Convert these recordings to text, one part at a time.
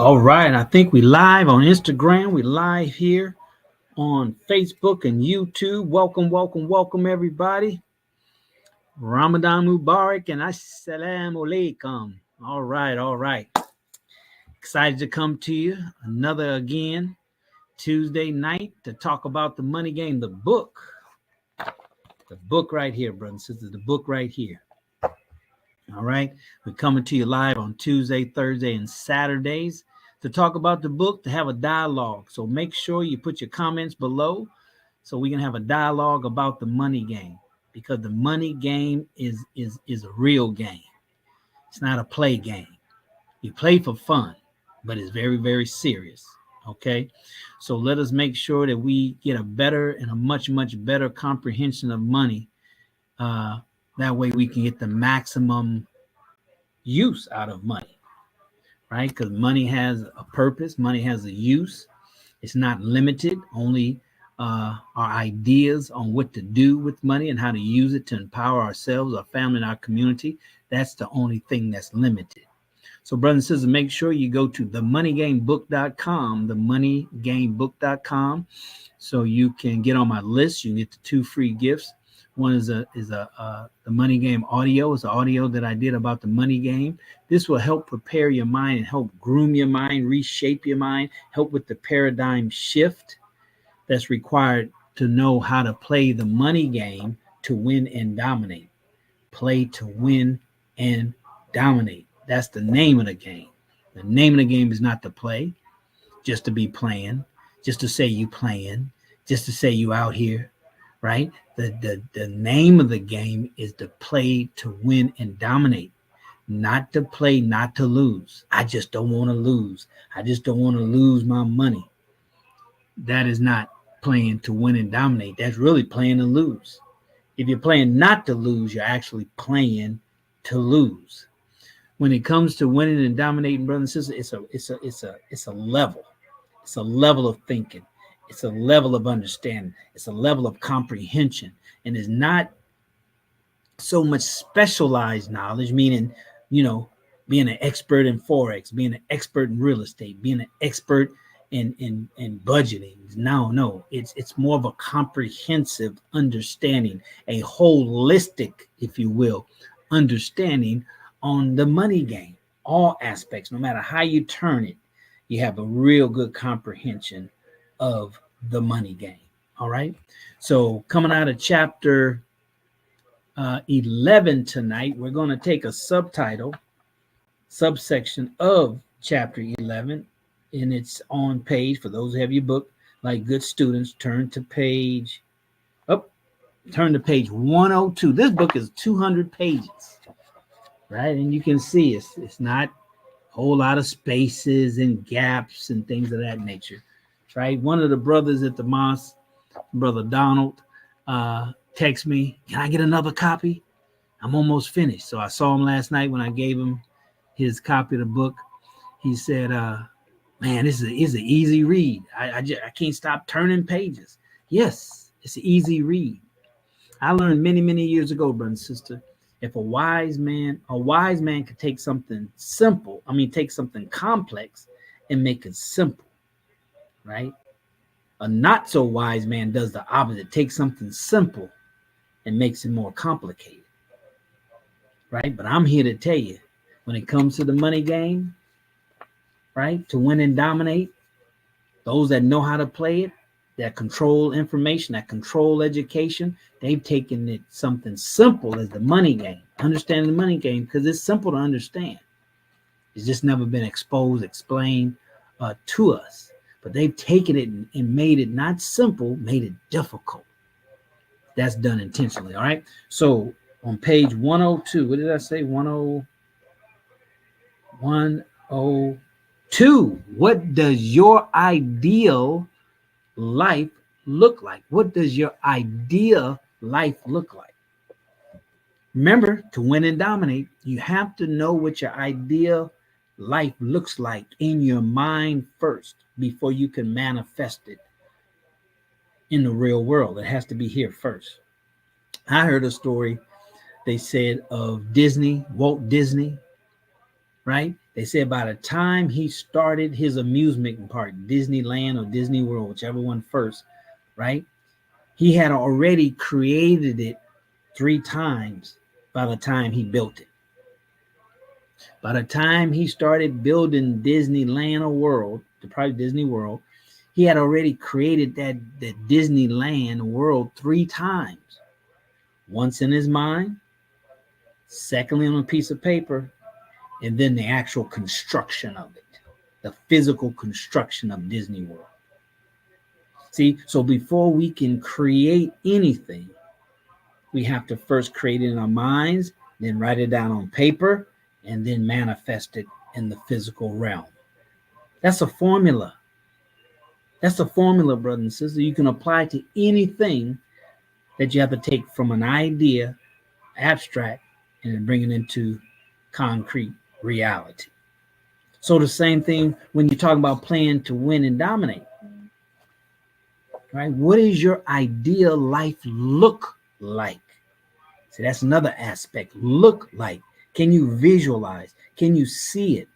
All right, I think we live on Instagram. We live here on Facebook and YouTube. Welcome, everybody. Ramadan Mubarak and Assalamu Alaikum. All right. Excited to come to you another again Tuesday night to talk about the money game, the book. The book right here, brothers and sisters, the book right here. All right, we're coming to you live on Tuesday, Thursday, and Saturdays to talk about the book, to have a dialogue. So make sure you put your comments below so we can have a dialogue about the money game, because the money game is a real game. It's not a play game. You play for fun, but it's very, very serious. Okay, so let us make sure that we get a better and a much better comprehension of money. That way we can get the maximum use out of money, right? Because money has a purpose, money has a use. It's not limited. Only our ideas on what to do with money and how to use it to empower ourselves, our family, and our community. That's the only thing that's limited. So, brothers and sisters, make sure you go to themoneygamebook.com, themoneygamebook.com, so you can get on my list. You can get the 2 free gifts. One is the money game audio. It's the audio that I did about the money game. This will help prepare your mind and help groom your mind, reshape your mind, help with the paradigm shift that's required to know how to play the money game to win and dominate. Play to win and dominate. That's the name of the game. The name of the game is not to play, just to be playing, just to say you playing, just to say you out here, right? The name of the game is to play to win and dominate, not to play, not to lose. I just don't want to lose. I just don't want to lose my money. That is not playing to win and dominate. That's really playing to lose. If you're playing not to lose, you're actually playing to lose. When it comes to winning and dominating, brothers and sisters, it's a level. It's a level of thinking. It's a level of understanding. It's a level of comprehension. And it's not so much specialized knowledge, meaning, being an expert in Forex, being an expert in real estate, being an expert in budgeting. No. It's more of a comprehensive understanding, a holistic, if you will, understanding on the money game, all aspects, no matter how you turn it, you have a real good comprehension of the money game. All right. So coming out of chapter 11 tonight, we're going to take a subsection of chapter 11, and it's on page, for those who have your book, like good students, turn to page 102. This book is 200 pages, right? And you can see it's not a whole lot of spaces and gaps and things of that nature, right? One of the brothers at the mosque, Brother Donald, text me, can I get another copy? I'm almost finished. So I saw him last night when I gave him his copy of the book. He said, man, this is an easy read. I can't stop turning pages. Yes, it's an easy read. I learned many years ago, brother and sister, if a wise man could take something take something complex and make it simple, right? A not so wise man does the opposite, takes something simple and makes it more complicated, right? But I'm here to tell you, when it comes to the money game, right, to win and dominate, those that know how to play it, that control information, that control education, they've taken it something simple as the money game, understanding the money game, because it's simple to understand. It's just never been explained to us. But they've taken it and made it not simple, made it difficult. That's done intentionally, all right? So on page 102, what did I say? 102. What does your ideal life look like? What does your ideal life look like? Remember, to win and dominate, you have to know what your ideal life looks like in your mind first before you can manifest it in the real world. It has to be here first. I heard a story, they said, of Disney, Walt Disney, right? They said by the time he started his amusement park, Disneyland or Disney World, whichever one first, right? He had already created it 3 times by the time he built it. By the time he started building Disneyland or World, probably Disney World, he had already created that Disneyland World 3 times. Once in his mind, secondly on a piece of paper, and then the actual construction of it, the physical construction of Disney World. See, so before we can create anything, we have to first create it in our minds, then write it down on paper, and then manifest it in the physical realm. That's a formula. That's a formula, brothers and sisters. You can apply to anything that you have to take from an idea, abstract, and then bring it into concrete reality. So the same thing when you talk about playing to win and dominate, right? What does your ideal life look like? See, that's another aspect. Look like. Can you visualize? Can you see it?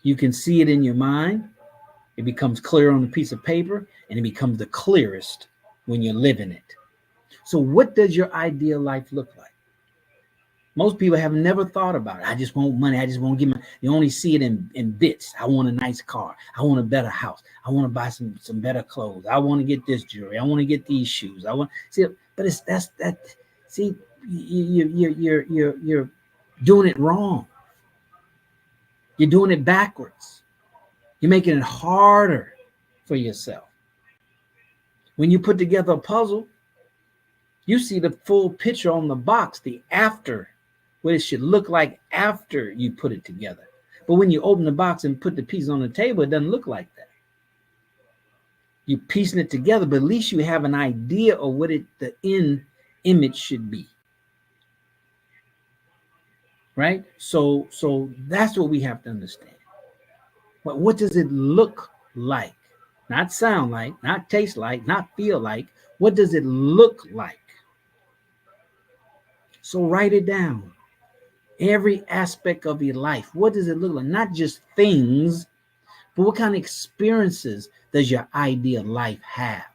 You can see it in your mind. It becomes clear on a piece of paper, and it becomes the clearest when you're living it. So what does your ideal life look like? Most people have never thought about it. I just want money. I just want to get you only see it in bits. I want a nice car. I want a better house. I want to buy some better clothes. I want to get this jewelry. I want to get these shoes. I want see, but it's that. See, you're doing it wrong. You're doing it backwards. You're making it harder for yourself. When you put together a puzzle, you see the full picture on the box, the after, what it should look like after you put it together. But when you open the box and put the pieces on the table, it doesn't look like that. You're piecing it together, but at least you have an idea of what the end image should be. Right? So that's what we have to understand. But what does it look like? Not sound like, not taste like, not feel like. What does it look like? So write it down. Every aspect of your life. What does it look like? Not just things, but what kind of experiences does your ideal life have?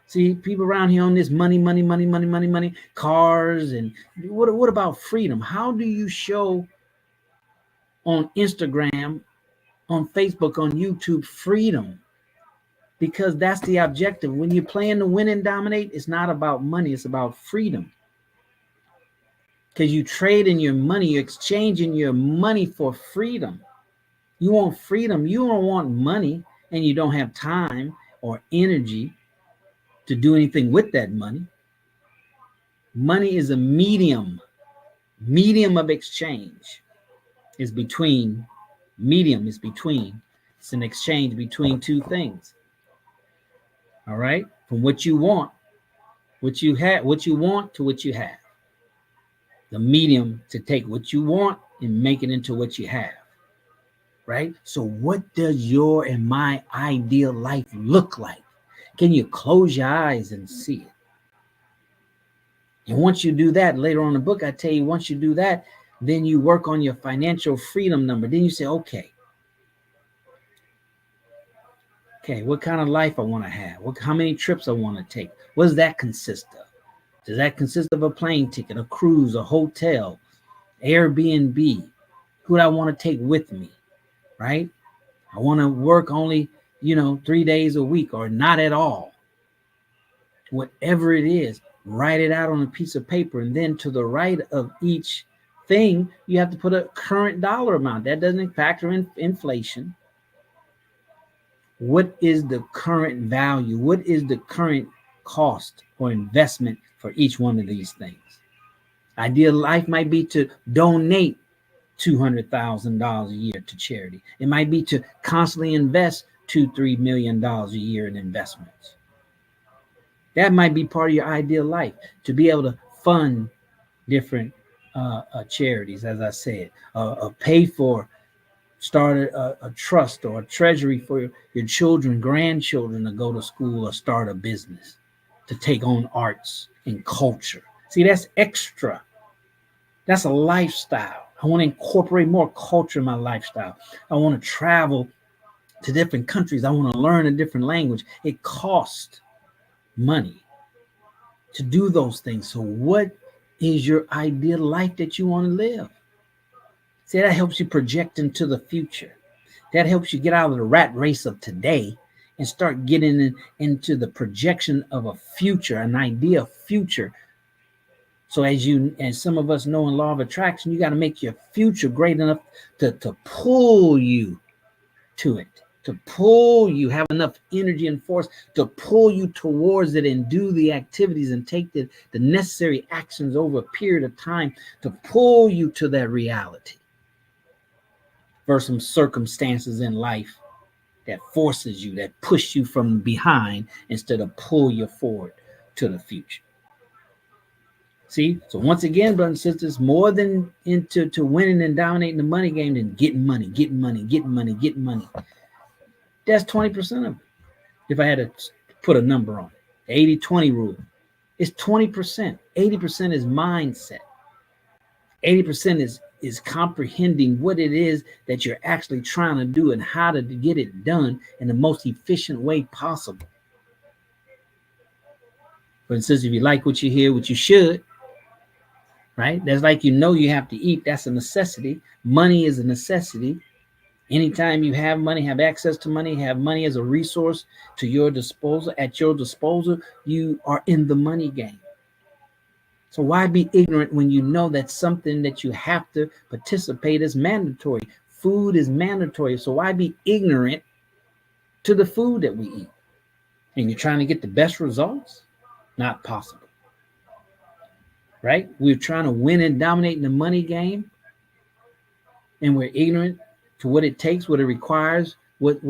See, people around here on this money, cars, and what about freedom? How do you show on Instagram, on Facebook, on YouTube, freedom? Because that's the objective. When you're playing to win and dominate, it's not about money, it's about freedom. Because you trade in your money, you're exchanging your money for freedom. You want freedom. You don't want money, and you don't have time or energy to do anything with that money. Money is a medium of exchange. It's an exchange between two things. All right, from what you want, what you want to what you have. The medium to take what you want and make it into what you have. Right? So what does your and my ideal life look like? Can you close your eyes and see it? And once you do that, later on in the book, I tell you, once you do that, then you work on your financial freedom number. Then you say, okay, what kind of life I want to have? How many trips I want to take? What does that consist of? Does that consist of a plane ticket, a cruise, a hotel, Airbnb? Who do I want to take with me? Right? I want to work only, 3 days a week or not at all. Whatever it is, write it out on a piece of paper. And then to the right of each thing, you have to put a current dollar amount. That doesn't factor in inflation. What is the current value? What is the current cost or investment for each one of these things? Ideal life might be to donate $200,000 a year to charity. It might be to constantly invest $2-3 million a year in investments. That might be part of your ideal life, to be able to fund different charities, as I said, pay for, start a trust or a treasury for your children, grandchildren to go to school or start a business, to take on arts and culture. See, that's extra. That's a lifestyle. I want to incorporate more culture in my lifestyle. I want to travel to different countries. I want to learn a different language. It costs money to do those things. So what is your ideal life that you want to live? See, that helps you project into the future. That helps you get out of the rat race of today and start getting into the projection of a future, an idea of future. So as some of us know in law of attraction, you got to make your future great enough to pull you to it, to pull you, have enough energy and force to pull you towards it and do the activities and take the necessary actions over a period of time to pull you to that reality. Versus some circumstances in life that forces you, that push you from behind instead of pull you forward to the future. See, so once again, brothers and sisters, more than into winning and dominating the money game than getting money. That's 20% of it. If I had to put a number on it, the 80-20 rule, it's 20%. 80% is mindset. 80% is comprehending what it is that you're actually trying to do and how to get it done in the most efficient way possible. For instance, if you like what you hear, what you should, right? That's like you have to eat. That's a necessity. Money is a necessity. Anytime you have money, have access to money, have money as a resource to your disposal, at your disposal, you are in the money game. So why be ignorant when you know that's something that you have to participate is mandatory? Food is mandatory. So why be ignorant to the food that we eat? And you're trying to get the best results? Not possible. Right? We're trying to win and dominate in the money game, and we're ignorant to what it takes, what it requires, what's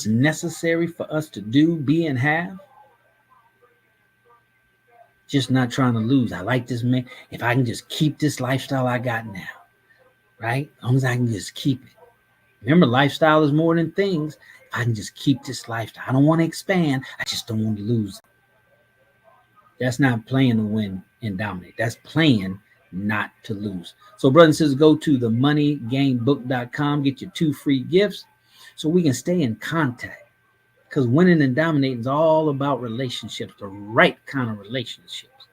necessary for us to do, be, and have. Just not trying to lose. I like this, man. If I can just keep this lifestyle I got now, right? As long as I can just keep it. Remember, lifestyle is more than things. If I can just keep this lifestyle, I don't want to expand. I just don't want to lose it. That's not playing to win and dominate. That's playing not to lose. So, brothers and sisters, go to themoneygamebook.com, get your 2 free gifts so we can stay in contact. Because winning and dominating is all about relationships, the right kind of relationships.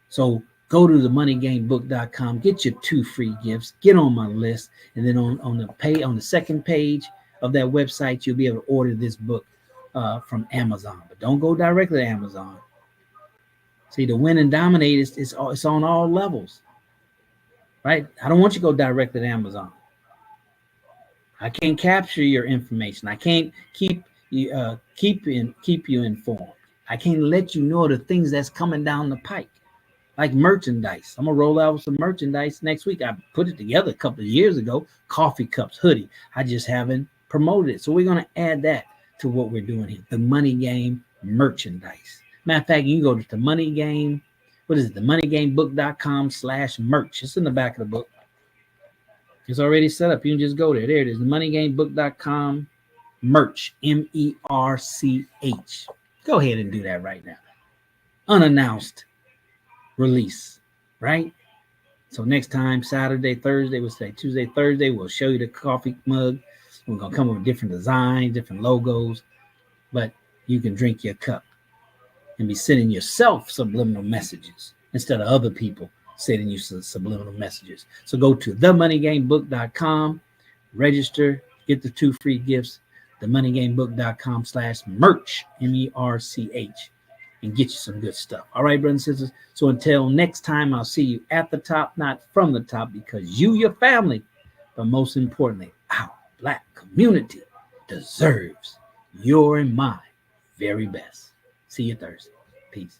So go to themoneygamebook.com, get your 2 free gifts, get on my list, and then on the second page of that website, you'll be able to order this book from Amazon. But don't go directly to Amazon. See, the win and dominate is on all levels, right? I don't want you to go directly to Amazon. I can't capture your information. I can't keep you informed. I can't let you know the things that's coming down the pike, like merchandise. I'm gonna roll out some merchandise next week. I put it together a couple of years ago. Coffee cups, hoodie. I just haven't promoted it, so we're gonna add that to what we're doing here. The Money Game merchandise. Matter of fact, you can go to the Money Game. What is it? themoneygamebook.com/merch. It's in the back of the book. It's already set up. You can just go there. There it is. themoneygamebook.com merch. MERCH. Go ahead and do that right now. Unannounced release, right? So next time, Saturday, Thursday, we'll say Tuesday, Thursday, we'll show you the coffee mug. We're going to come up with different designs, different logos, but you can drink your cup and be sending yourself subliminal messages instead of other people sending you subliminal messages. So go to themoneygamebook.com, register, get the 2 free gifts, themoneygamebook.com/merch, MERCH, and get you some good stuff. All right, brothers and sisters. So until next time, I'll see you at the top, not from the top, because you, your family, but most importantly, our Black community deserves your and my very best. See you Thursday. Peace.